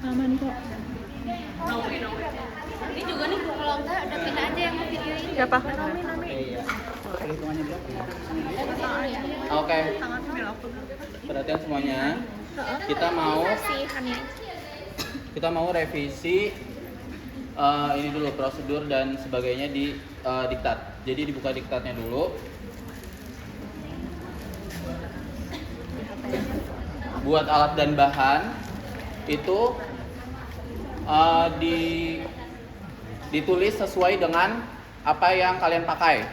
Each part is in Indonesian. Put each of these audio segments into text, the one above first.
Aman kok. Ini juga nih kalau enggak ada Vina aja yang mau video ini. Siapa? Iya. Perhitungannya berapa? Oke. Perhatian semuanya. Kita mau revisi ini dulu prosedur dan sebagainya di diktat. Jadi dibuka diktatnya dulu. Buat alat dan bahan itu ditulis sesuai dengan apa yang kalian pakai.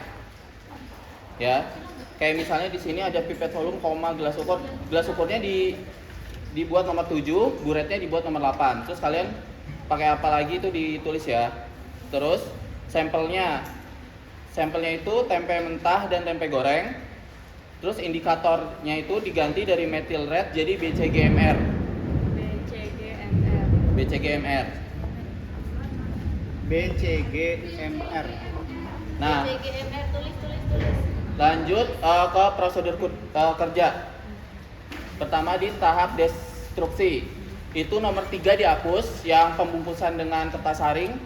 Ya. Kayak misalnya di sini ada pipet volume, koma, gelas ukur. Gelas ukurnya dibuat nomor 7, buretnya dibuat nomor 8. Terus kalian pakai apa lagi itu ditulis ya. Terus sampelnya itu tempe mentah dan tempe goreng. Terus indikatornya itu diganti dari methyl red jadi BCGMR. BCGMR. BCGMR. Nah, BCGMR tulis. lanjut ke prosedur kerja. Pertama di tahap destruksi. Itu nomor 3 dihapus, yang pembungkusan dengan kertas saring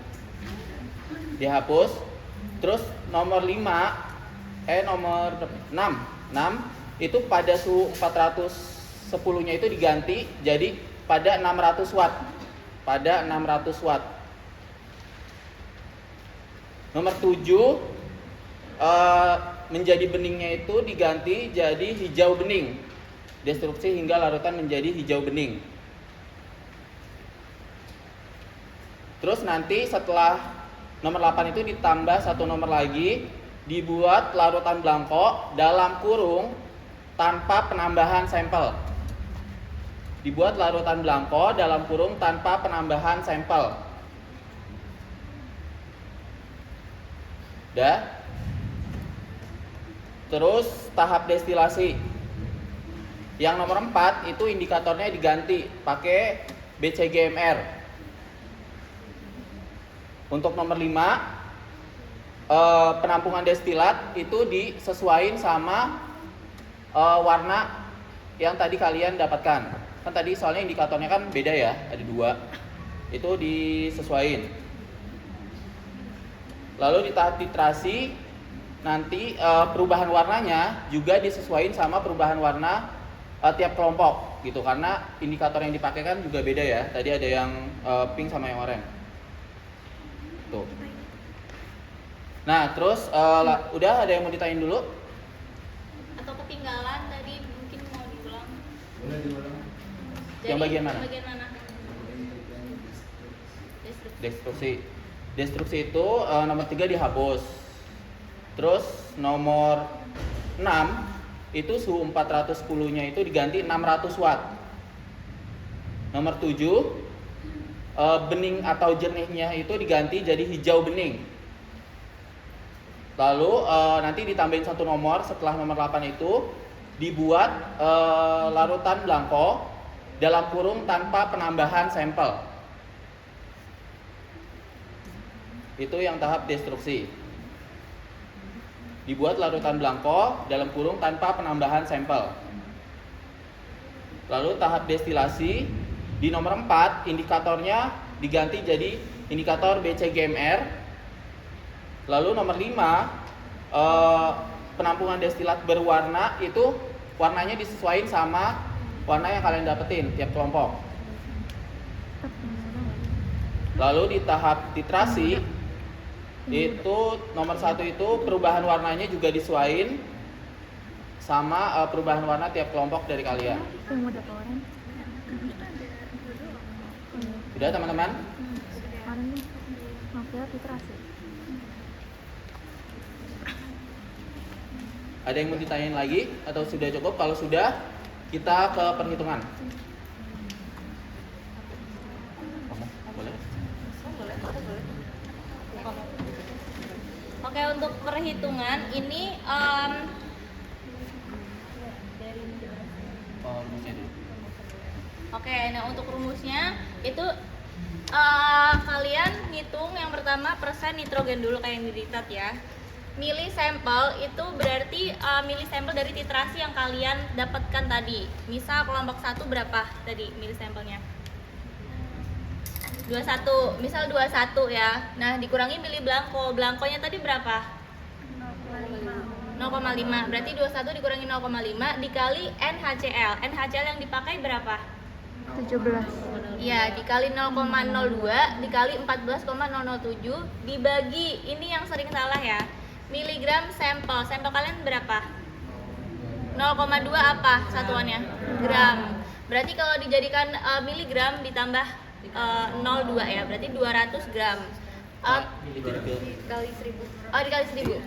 dihapus. Terus nomor 6 itu pada suhu 410-nya itu diganti jadi pada 600 watt. Pada 600 watt. Nomor 7 menjadi beningnya itu diganti jadi hijau bening. Destruksi hingga larutan menjadi hijau bening. Terus nanti setelah nomor 8 itu ditambah satu nomor lagi, dibuat larutan blanko dalam kurung tanpa penambahan sampel. Dibuat larutan blanko dalam kurung tanpa penambahan sampel. Udah? Terus tahap destilasi. Yang nomor 4 itu indikatornya diganti pakai BCGMR. Untuk nomor 5 penampungan destilat itu disesuaikan sama warna yang tadi kalian dapatkan. Kan tadi soalnya indikatornya kan beda ya, ada 2. Itu disesuaikan. Lalu di tahap titrasi nanti perubahan warnanya juga disesuaikan sama perubahan warna tiap kelompok gitu, karena indikator yang dipakai kan juga beda ya. Tadi ada yang pink sama yang oranye. Tuh. Nah, terus udah ada yang mau ditanyain dulu? Atau ketinggalan tadi mungkin mau diulang. Boleh diulang. Yang bagian mana? Bagian mana? Destruksi. Destruksi itu nomor 3 dihapus. Terus nomor 6 itu suhu 410-nya itu diganti 600 watt. Nomor 7 bening atau jernihnya itu diganti jadi hijau bening. Lalu nanti ditambahin satu nomor setelah nomor 8 itu dibuat larutan blanko dalam kurung tanpa penambahan sampel. Itu yang tahap destruksi. Dibuat larutan blanko dalam kurung tanpa penambahan sampel. Lalu tahap destilasi di nomor 4 indikatornya diganti jadi indikator BCGMR. Lalu nomor 5 penampungan destilat berwarna itu warnanya disesuaikan sama warna yang kalian dapetin tiap kelompok. Lalu di tahap titrasi itu nomor 1 itu perubahan warnanya juga disesuaikan sama perubahan warna tiap kelompok dari kalian. Udah teman-teman? Ada yang mau ditanyain lagi atau sudah cukup? Kalau sudah, kita ke perhitungan. Boleh? Oke, untuk perhitungan ini oke, nah untuk rumusnya itu kalian ngitung yang pertama persen nitrogen dulu kayak yang di diktat ya. Milih sampel itu berarti milih sampel dari titrasi yang kalian dapatkan tadi. Misal kelompok 1 berapa tadi milih sampelnya? 21, misal 21 ya. Nah, dikurangi mili blanko. Blankonya tadi berapa? 0,5. Berarti 21 dikurangi 0,5 dikali NHCl. NHCl yang dipakai berapa? 17. Ya, dikali 0,02 dikali 14,007 dibagi, ini yang sering salah ya, miligram sampel. Sampel kalian berapa? 0,2 apa satuannya? Gram. Berarti kalau dijadikan miligram ditambah 0,2 ya, berarti 200 gram. Kali 1000. Oh, dikali 1000.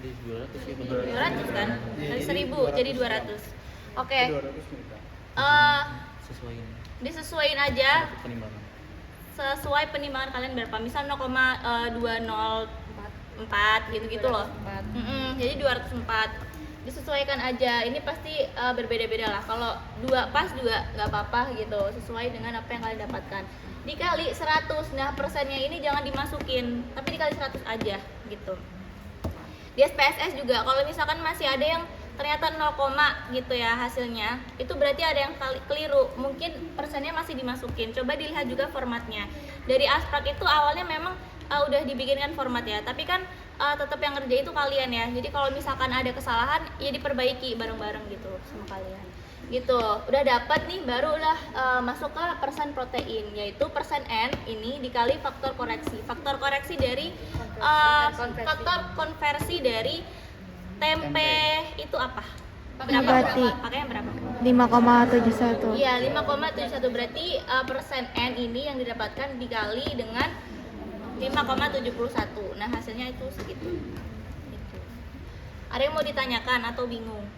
Di 200 ya benar. 200 kan? Kali 1000 jadi 200. Oke. 200 juta. Sesuaiin Disesuaiin aja penimbangan. sesuai penimbangan kalian berapa. Misal 0,204 gitu-gitu loh. Jadi 204. Disesuaikan aja. Ini pasti berbeda-beda lah. Kalau 2 pas juga nggak apa-apa gitu. Sesuai dengan apa yang kalian dapatkan. Dikali 100. Nah, persennya ini jangan dimasukin, tapi dikali 100 aja gitu. Di SPSS juga kalau misalkan masih ada yang ternyata 0, gitu ya hasilnya, itu berarti ada yang keliru, mungkin persennya masih dimasukin. Coba dilihat juga formatnya. Dari Asprak itu awalnya memang udah dibikinkan format ya, tapi kan tetap yang ngerjain itu kalian ya. Jadi kalau misalkan ada kesalahan ya diperbaiki bareng-bareng gitu sama kalian. Gitu. Udah dapat nih, barulah masuk ke persen protein, yaitu persen N ini dikali faktor koreksi. Faktor koreksi dari faktor konversi dari tempe itu apa? Nabati. Pakai yang berapa? 5,71. Iya, 5,71. Berarti persen N ini yang didapatkan dikali dengan 5,71. Nah, hasilnya itu segitu. Gitu. Ada yang mau ditanyakan atau bingung?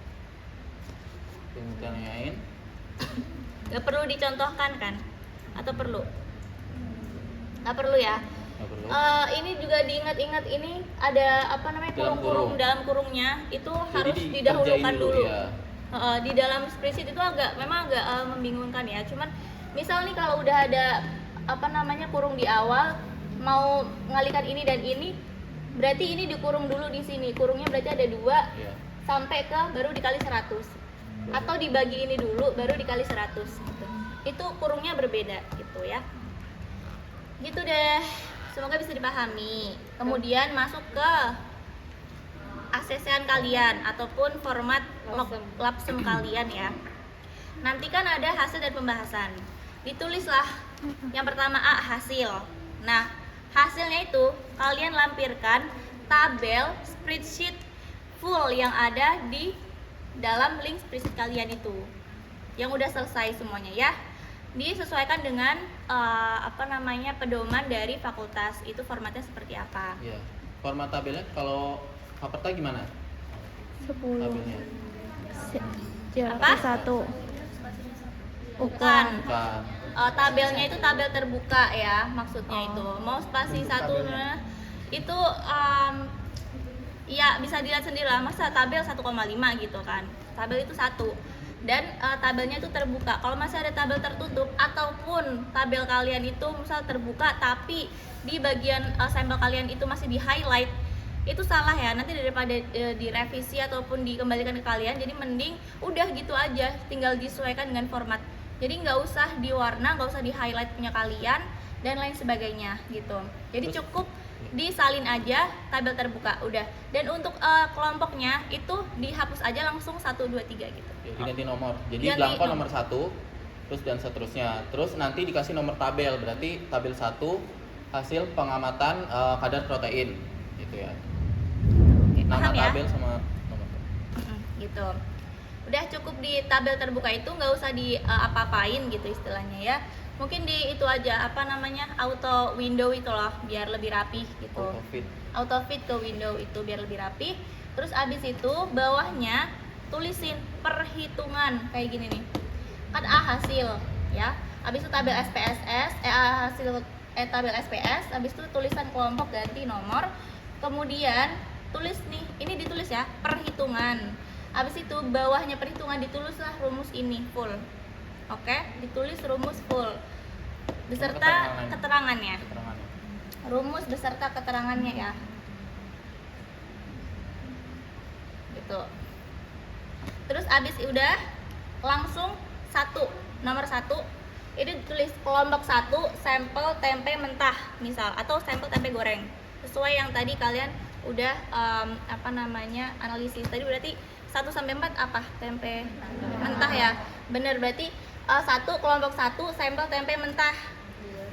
Yang ditanyain Gak perlu dicontohkan kan? Atau perlu? Gak perlu ya? nggak perlu. Ini juga diingat-ingat, ini ada apa namanya, Dalam kurung-kurung kurung. dalam kurungnya itu Jadi harus dikerjain didahulukan dulu. ya. Di dalam spreadsheet itu memang agak membingungkan ya. Cuman misal nih kalau udah ada apa namanya kurung di awal, mau mengalihkan ini dan ini, berarti ini dikurung dulu di sini. Kurungnya berarti ada 2 Iya. sampai ke baru dikali 100. Atau dibagi ini dulu baru dikali 100 gitu. Itu kurungnya berbeda gitu ya. Gitu deh. Semoga bisa dipahami. Kemudian masuk ke ACC-an kalian ataupun format lapsem kalian ya. Nanti kan ada hasil dan pembahasan. Ditulislah yang pertama A, hasil. Nah, hasilnya itu kalian lampirkan tabel spreadsheet full yang ada di dalam link spreadsheet kalian itu. Yang udah selesai semuanya ya. Disesuaikan dengan pedoman dari fakultas, itu formatnya seperti apa. Iya. Format tabelnya kalau Faperta gimana? 10. Tabelnya. Apa? 1. Bukan. Bukan. Tabelnya itu tabel terbuka ya, maksudnya itu. Mau spasi 1 itu ya bisa dilihat sendiri lah, masa tabel 1,5 gitu kan. Tabel itu 1. Dan tabelnya itu terbuka. Kalau masih ada tabel tertutup ataupun tabel kalian itu misal terbuka tapi di bagian sampel kalian itu masih di highlight, itu salah ya. Nanti daripada direvisi ataupun dikembalikan ke kalian, jadi mending udah gitu aja, tinggal disesuaikan dengan format. Jadi nggak usah diwarna, nggak usah di highlight punya kalian dan lain sebagainya gitu. Jadi cukup disalin aja tabel terbuka udah. Dan untuk kelompoknya itu dihapus aja langsung 1, 2, 3 gitu. Ya, diganti nomor. Jadi Ganti blanko nomor. nomor 1, terus dan seterusnya. Terus nanti dikasih nomor tabel, berarti tabel 1 hasil pengamatan kadar protein gitu ya. Nama Paham ya? tabel sama nomor. Gitu. Udah cukup di tabel terbuka itu, nggak usah di apa-apain gitu istilahnya ya. Mungkin di itu aja auto window itu loh, biar lebih rapih gitu. Autofit. Auto fit ke window itu biar lebih rapih. Terus abis itu bawahnya tulisin perhitungan kayak gini nih. Kan A hasil ya. Abis itu tabel SPSS, tabel SPS, abis itu tulisan kelompok ganti nomor. Kemudian tulis nih, ini ditulis ya, perhitungan. Abis itu bawahnya perhitungan ditulislah rumus ini full. Oke, ditulis rumus full beserta keterangannya. Keterangannya. Rumus beserta keterangannya ya. Gitu. Terus abis udah langsung nomor 1 Ini tulis kelompok 1 sampel tempe mentah misal, atau sampel tempe goreng. Sesuai yang tadi kalian udah analisis tadi, berarti 1 sampai 4 apa? Tempe mentah ya. Bener, berarti 1 kelompok 1 sampel tempe mentah.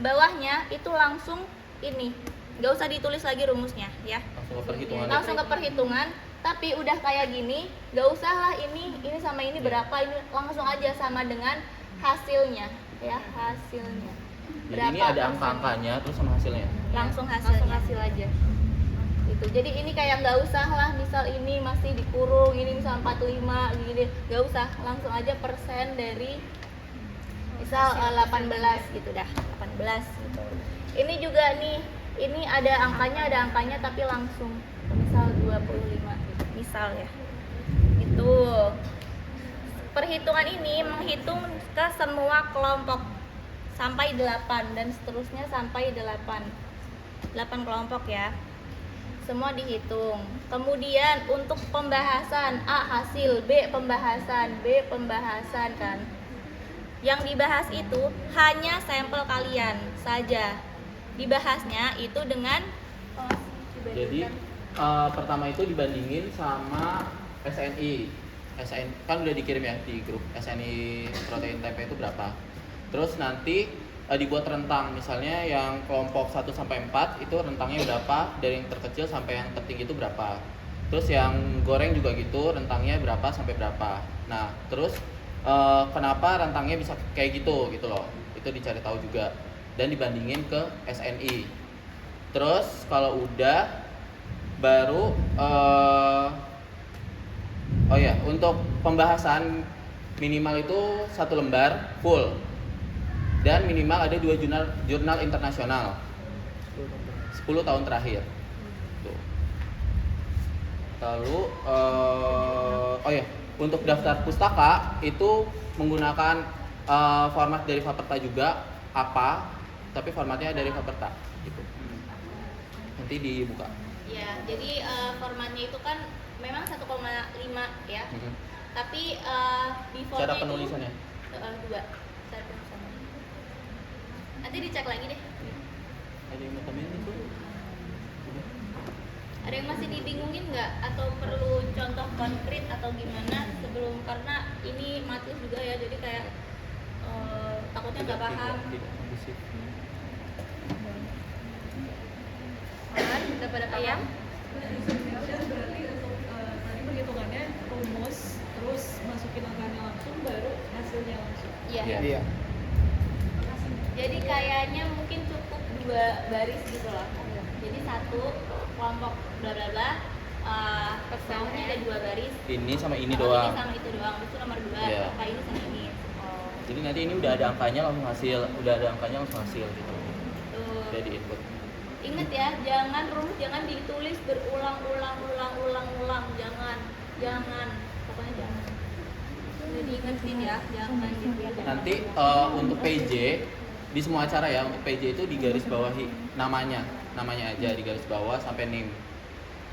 Bawahnya itu langsung ini. Gak usah ditulis lagi rumusnya ya. Langsung ke perhitungan. Langsung ke perhitungan. Tapi udah kayak gini, gak usah lah ini sama ini berapa, ini langsung aja sama dengan hasilnya ya, hasilnya. Jadi ini ada angka-angkanya terus sama hasilnya. Langsung hasil aja. Gitu. Jadi ini kayak nggak usah lah, misal ini masih dikurung, ini misal 45 gini, nggak usah, langsung aja persen dari misal 18 gitu dah, 18 gitu. Ini juga nih, ini ada angkanya tapi langsung misal 25 gitu, misal ya. Itu perhitungan ini menghitung ke semua kelompok sampai 8 dan seterusnya sampai 8 kelompok ya. Semua dihitung. Kemudian untuk pembahasan A hasil, B pembahasan kan. Yang dibahas itu hanya sampel kalian saja. Dibahasnya itu dengan Jadi pertama itu dibandingin sama SNI. Kan udah dikirim ya di grup SNI protein tempe itu berapa. Terus nanti dibuat rentang, misalnya yang kelompok 1 sampai 4 itu rentangnya berapa, dari yang terkecil sampai yang tertinggi itu berapa. Terus yang goreng juga gitu, rentangnya berapa sampai berapa. Nah, terus kenapa rentangnya bisa kayak gitu loh. Itu dicari tahu juga dan dibandingin ke SNI. Terus kalau udah baru untuk pembahasan minimal itu 1 lembar full dan minimal ada 2 jurnal internasional 10 tahun terakhir. Tuh. Lalu untuk daftar pustaka itu menggunakan format dari Faperta juga, tapi formatnya dari Faperta gitu. Nanti dibuka. ya, jadi formatnya itu kan memang 1,5 ya. Tapi defaultnya Cara penulisannya? itu 2 cara penulisannya. Nanti dicek lagi deh. Ada yang mau tambahin itu? Ada yang masih dibingungin nggak? Atau perlu contoh konkret atau gimana sebelum, karena ini matis juga ya, jadi kayak takutnya nggak paham. Tidak kondusif. Kan udah pada paham? Berarti untuk tadi perhitungannya rumus, terus masukin angkanya langsung, baru hasilnya langsung. Iya. Iya. Jadi kayaknya mungkin cukup 2 baris gitu loh. Jadi 1 kelompok bla bla bla, persennya ada 2 baris. Ini sama ini Kalau doang. Ini sama itu doang. Itu nomor 2. Iya. Apa ini sama ini? Jadi nanti ini udah ada angkanya langsung hasil, gitu. Tuh. Udah di input. Ingat ya, jangan ditulis berulang-ulang, jangan. Pokoknya jangan. Udah diingetin ya, jangan gitu. Nanti untuk PJ di semua acara ya, untuk PJ itu digaris bawahi namanya aja digaris bawah sampai NIM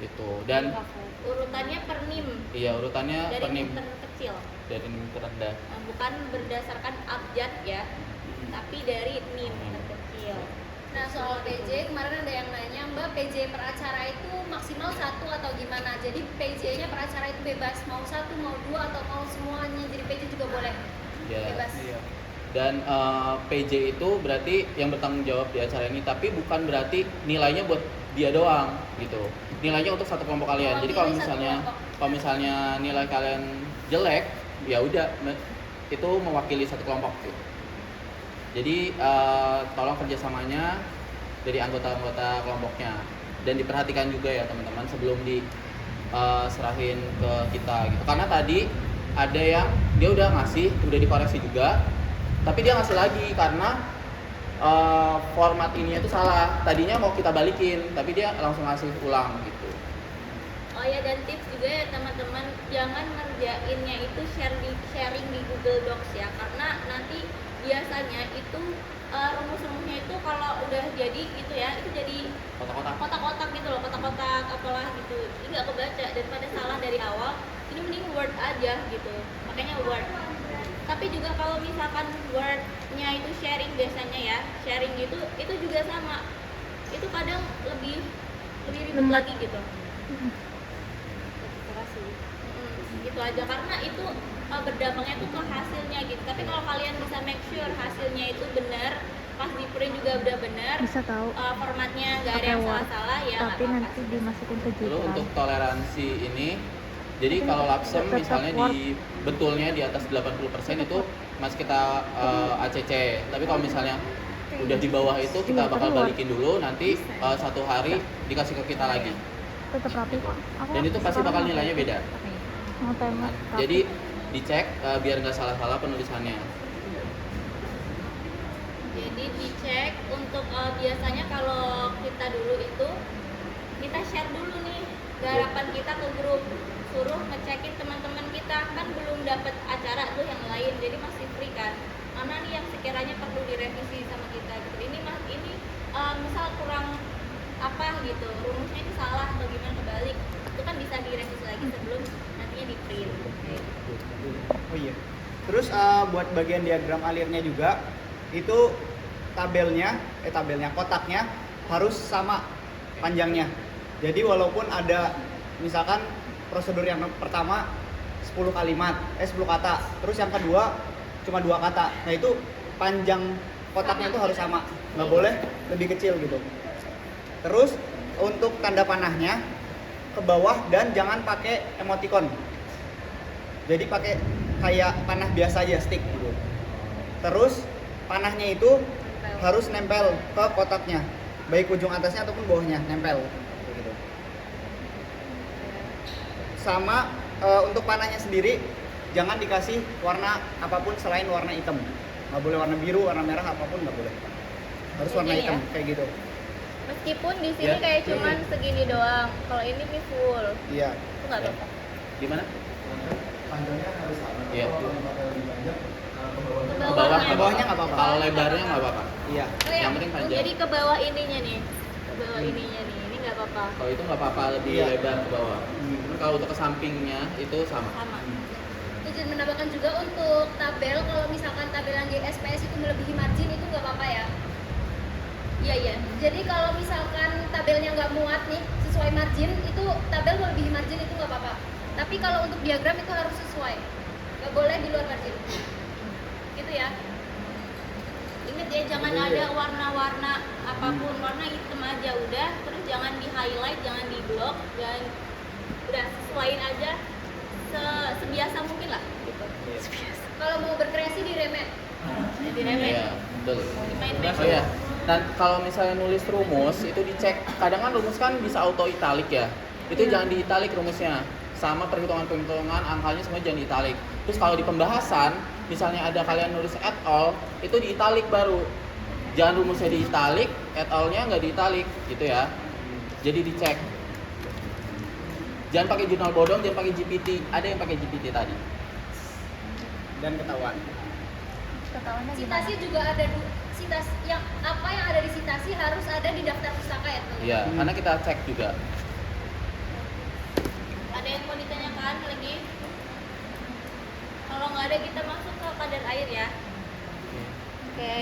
gitu. Dan Urutannya per NIM. iya, urutannya Dari per NIM NIM terkecil. dari NIM terendah. Nah, bukan berdasarkan abjad ya, tapi dari NIM terkecil. Nah, soal PJ kemarin ada yang nanya, Mbak, PJ per acara itu maksimal 1 atau gimana? Jadi PJ-nya per acara itu bebas, mau 1, mau 2, atau mau semuanya, jadi PJ juga boleh Ya. bebas. Dan PJ itu berarti yang bertanggung jawab di acara ini, tapi bukan berarti nilainya buat dia doang gitu. Nilainya untuk satu kelompok kalian. Oh, Jadi nilai satu kelompok. kalau misalnya nilai kalian jelek, ya udah itu mewakili satu kelompok gitu. Jadi tolong kerjasamanya dari anggota-anggota kelompoknya dan diperhatikan juga ya teman-teman sebelum serahin ke kita gitu. Karena tadi ada yang dia udah ngasih, udah dikoreksi juga, tapi dia ngasih lagi karena format ininya itu salah. Tadinya mau kita balikin, tapi dia langsung ngasih ulang gitu. Oh ya, dan tips juga ya teman-teman, jangan ngerjainnya itu sharing di Google Docs ya, karena nanti biasanya itu rumus-rumusnya itu kalau udah jadi gitu ya, itu jadi kotak-kotak gitu loh, kotak-kotak apalah gitu, ini nggak kebaca daripada salah dari awal. Ini mending Word aja gitu, makanya Word. Tapi juga kalau misalkan wordnya itu sharing biasanya ya, sharing gitu, itu juga sama. Itu kadang lebih ribet lagi gitu. Gitu aja karena itu berdampaknya tuh ke hasilnya gitu. Tapi kalau kalian bisa make sure hasilnya itu benar, pas di print juga udah benar, Bisa tahu. formatnya nggak ada Pakai yang Word. salah-salah ya nggak Tapi apa-apa nanti sih. dimasukin ke Dulu Jupra. untuk toleransi ini, jadi Tapi kalau lapsem tetap misalnya Word. di betulnya di atas 80% itu masih kita ACC. Tapi kalau misalnya udah di bawah itu kita Iya, bakal tapi Word. balikin dulu, nanti 1 hari dikasih ke kita lagi. Tetap rapi kok. Aku Dan itu pasti sekarang bakal pakai nilainya beda. Mau timer. rapi. Jadi dicek biar nggak salah-salah penulisannya. Jadi dicek untuk biasanya kalau kita dulu itu kita share dulu nih garapan kita ke grup, suruh ngecekin teman-teman kita kan belum dapat acara tuh yang lain, jadi masih free kan. Mana nih yang sekiranya perlu direvisi sama kita gitu. Ini misal kurang apa gitu, rumusnya ini salah atau gimana kebalik, itu kan bisa direvisi lagi sebelum nantinya di print. Oh iya. Terus buat bagian diagram alirnya juga itu tabelnya kotaknya harus sama panjangnya. Jadi walaupun ada misalkan prosedur yang pertama 10 kalimat, 10 kata, terus yang kedua cuma 2 kata. Nah, itu panjang kotaknya itu harus sama. Nggak boleh lebih kecil gitu. Terus untuk tanda panahnya ke bawah dan jangan pakai emoticon. Jadi pakai kayak panah biasa aja, stick gitu. Terus panahnya itu harus nempel ke kotaknya, baik ujung atasnya ataupun bawahnya nempel. Gitu. Sama untuk panahnya sendiri jangan dikasih warna apapun selain warna hitam. Nggak boleh warna biru, warna merah apapun nggak boleh. Harus warna Jadi hitam ya? kayak gitu. Meskipun di sini Ya. kayak cuman segini doang, kalau ini nih full, Iya. itu nggak Ya. apa-apa. Gimana? Panjangnya harus sama. Iya. Ke Ke bawah, Ke bawahnya nggak apa-apa. Kalau lebarnya nggak apa-apa. Iya. Yang penting panjang. Jadi ke bawah ininya nih, ke bawah ininya nih, ini nggak apa-apa. Kalau itu nggak apa-apa lebih Iya. lebar ke bawah. Kalau untuk ke sampingnya itu sama. Sama. Izin menambahkan juga untuk tabel, kalau misalkan tabel yang di SPS itu melebihi margin itu nggak apa-apa ya. Iya iya. Jadi kalau misalkan tabelnya nggak muat nih sesuai margin, itu tabel melebihi margin itu nggak apa-apa. Tapi kalau untuk diagram itu harus sesuai, nggak boleh di luar margin. Gitu ya. Ingat ya, jangan ada warna-warna apapun, warna hitam aja udah, terus jangan di highlight, jangan di block, dan udah sesuaiin aja sebiasa mungkin lah gitu. Kalau mau berkreasi di remake. Jadi remake. Iya, betul. Main-main. Oh iya. Dan kalau misalnya nulis rumus itu dicek. Kadang kan rumus kan bisa auto italic ya. Itu jangan di italic rumusnya. Sama perhitungan-perhitungan angkanya semua jangan di italic. Terus kalau di pembahasan, misalnya ada kalian nulis et al, itu di italic baru. Jangan rumusnya di italic, et al-nya nggak di italic gitu ya. Jadi dicek. Jangan pakai jurnal bodong, jangan pakai GPT. Ada yang pakai GPT tadi. Dan ketahuan. Ketahuannya gimana? Citasi juga ada citasi yang apa yang ada di citasi harus ada di daftar pustaka ya teman-teman. Iya, karena kita cek juga. Ada yang mau ditanyakan lagi? Kalau nggak ada kita masuk ke kadar air ya. Oke.